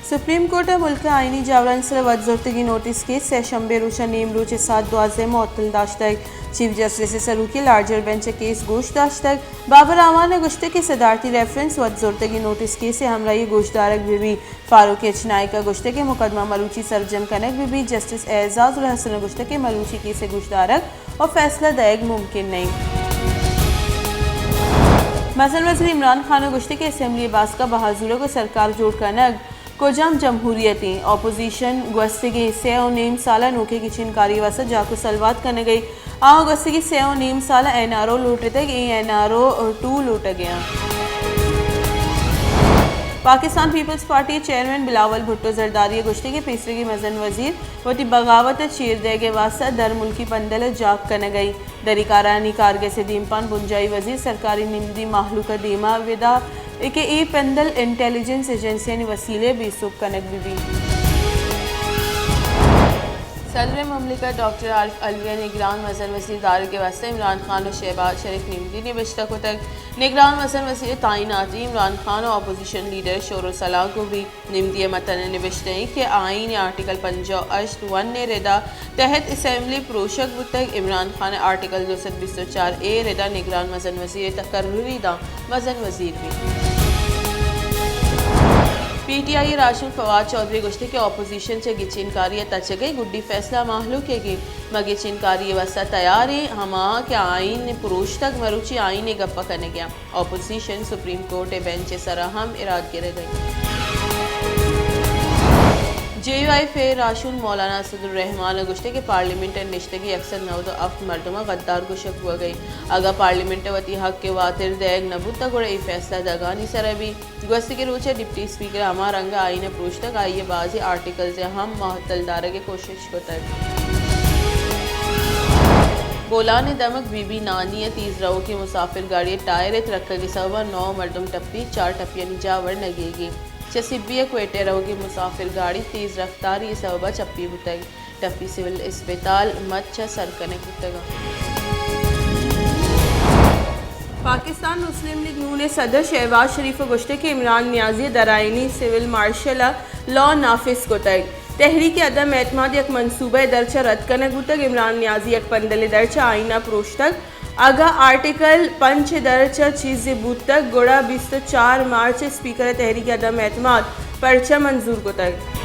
supreme court ملک آئینی جاوران سر وزرتگی notice case سیشنبے روچہ نیم روچ 7/12 معطل داشتگ چیف جسٹس سروکی لارجر بینچ کیس گوش داشتگ بابر اعوان گشتے کے صدارتی ریفرنس وزرتگی نوٹس کیس ہمراہی گوش دارک بھی فاروق اچنائی کا گشتے کے مقدمہ مروچی سرجم کنک بھی جسٹس اعزاز الحسن گشتے کے مروچی کیس گوش دارک اور فیصلہ دیگ ممکن نہیں مثلا وزیر عمران خان گشتے کے اسمبلی باس کا بہادوروں کو سرکار جوڑ کنگ کجام جمہوریتیں اپوزیشن گوستگی 3.5 سالہ نوکے کی چنکاری واسط جاکو سلوات کرنے گئی گوستگی 3.5 سالہ NRO لوٹے تک NRO 2 لوٹا گیا پاکستان پیپلز پارٹی چیئرمین بلاول بھٹو زرداری گشتے کے پیسرے کی مزن وزیر وتی بغاوت چیر دے کے واسطہ در ملکی پندل جاک کرنے گئی دری کارانی کارگے سے دیمپان بنجائی وزیر سرکاری نمدی محلوق دیما ودا کہ ای پندل انٹیلیجنس ایجنسی وسیلے بھی سب کنک بھی صدر مملکت ڈاکٹر عارف علوی نگران وزیر وزیر دار کے واسطے عمران خان و شہباز شریف نمدی نے بشتہ کو تک نگران وزیر وزیر تعیناتی عمران خان و اپوزیشن لیڈر شور و صلاح کو بھی نمدی متن نوشتے ہیں کہ آئین آرٹیکل 50(1) نے ردا تحت اسمبلی پروشک تک عمران خان آرٹیکل 224(a) ردا نگران وزیر وزیر تقرری دا وزیر وزیر بھی پی ٹی آئی راشن فواد چودھری گشتے کے اپوزیشن سے گچینکاری تچ گئی گڈی فیصلہ محلو کے گی مگے چینکاری وسط تیاری ہما کہ آئین پروش تک مروچی آئین گپا کرنے گیا اپوزیشن سپریم کورٹ بینچ سرہم اراد گرے گئی JUI راشن مولانا اسد الرحمان گشتے کے پارلیمنٹ نشتگی اکثر نود افت مردمہ غدار کو شک ہوا گئی اگا پارلیمنٹ وتی حق کے واتر دیگ نبوت تک گوڑے ای فیصلہ دگانی سربی گوستی کے روچے ڈپٹی اسپیکر ہما رنگا آئین پروش تک آئیے بعضی آرٹیکل سے ہم معطل دارے کے کوشش کو تک بولان دمک بی بی نانی 30 رو کی مسافر گاڑی ٹائر رکھا کی سوا 9 مردم ٹپی 4 ٹپیاں نجاور نگے گی چسبیہ کوئٹے رو کی مسافر گاڑی تیز رفتاری سببا چپی بتگ ٹپی سول اسپتال مچ سرکنے بتگا پاکستان مسلم لیگ نون نے صدر شہباز شریف گشتے کے عمران نیازی درائنی سول مارشل لا نافذ کو تگ تحریک عدم اعتماد یک منصوبہ درچہ رد کرنے گتگ عمران نیازی یک پندل درچہ آئینہ پروش تک اگا آرٹیکل 5 درچہ چیز بوت تک گوڑا 24 مارچ اسپیکر تحریک عدم اعتماد پرچہ منظور کو تک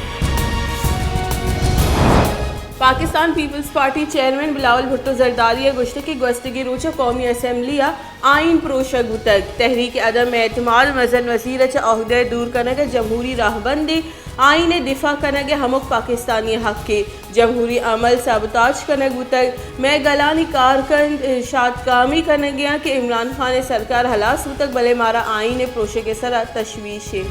پاکستان پیپلز پارٹی چیئرمین بلاول بھٹو زرداری گشتے کی گوستگی روچہ قومی اسمبلی آئین پروشک تک تحریک عدم اعتماد مزن وزیر عہدے دور کرنے کے جمہوری راہ بندی آئین دفاع کرنے کے ہمک پاکستانی حق کے جمہوری عمل سابوتاج کرنے تک میں گلانی کارکند ارشاد کامی کرنے گیا کہ عمران خان سرکار ہلاس تک بلے مارا آئین پروشے کے سرا تشویش ہے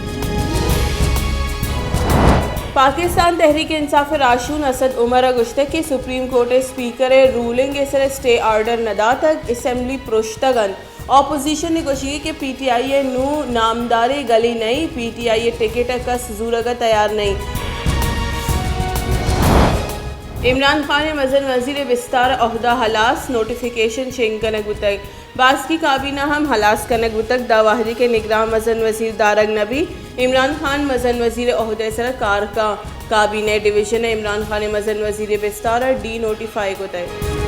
پاکستان تحریک انصاف راشون اسد عمر گشتے کی سپریم کورٹ اسپیکر رولنگ سر اسٹے آرڈر ندا تک اسمبلی پروشتگن اپوزیشن نے کوشش کہ پی ٹی آئی نو نامداری گلی نہیں پی ٹی آئی ٹکٹ کا سزورگا تیار نہیں عمران خان مزن وزیر وستار عہدہ ہلاس نوٹیفیکیشن شنگ کنگ بتگ باس کی کابینہ ہم ہلاس کنگ بتگ دا واحدی کے نگران مزن وزیر دارگ نبی عمران خان مزن وزیر عہدے سر کار کا کابینہ ڈویژن عمران خان مزن وزیر وستار ڈی نوٹیفائی کو تگ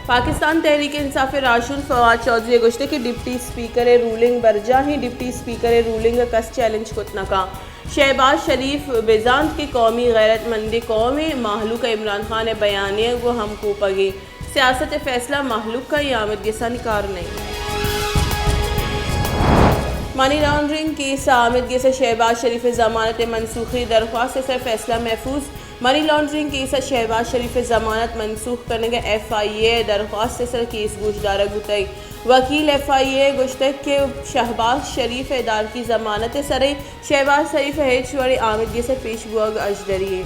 پاکستان تحریک انصاف راشون فواد چودھری گشتے کے ڈپٹی اسپیکر رولنگ برجا ہی ڈپٹی اسپیکر رولنگ کس چیلنج کتنکا شہباز شریف بیزانت کی قومی غیرت مندی قومی محلوق عمران خان بیانیہ وہ ہم کو پگی سیاست فیصلہ محلوق کا یہ آمد گسانی کار نہیں منی لانڈرنگ کیس آمد گیسے شہباز شریف ضمانت منسوخی درخواست سے فیصلہ محفوظ منی لانڈرنگ کیس شہباز شریف ضمانت منسوخ کرنے کے FIA درخواست سے کیس گوش دارہ گتائی وکیل FIA گشتک کے شہباز شریف ادار کی ضمانت سرے شہباز شریف ہیچ وڑی آمدگی سے پیش گوگ اجدری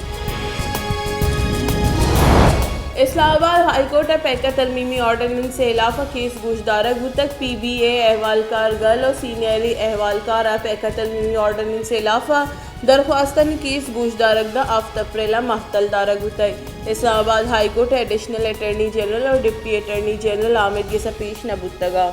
اسلام آباد ہائی کورٹ پیکر ترمیمی آرڈیننس سے علاوہ کیس گوش دارہ گتک PBA احوالکار گل اور سینئری احوالکار پیکر ترمیمی آرڈیننس سے علاوہ درخواستن کیس گوش دارک دا آفت اپریلا محتل دارک گتائی اسلام آباد high court additional attorney general اور ڈپٹی اٹرنی جنرل آمدگی سے پیش نبوتگا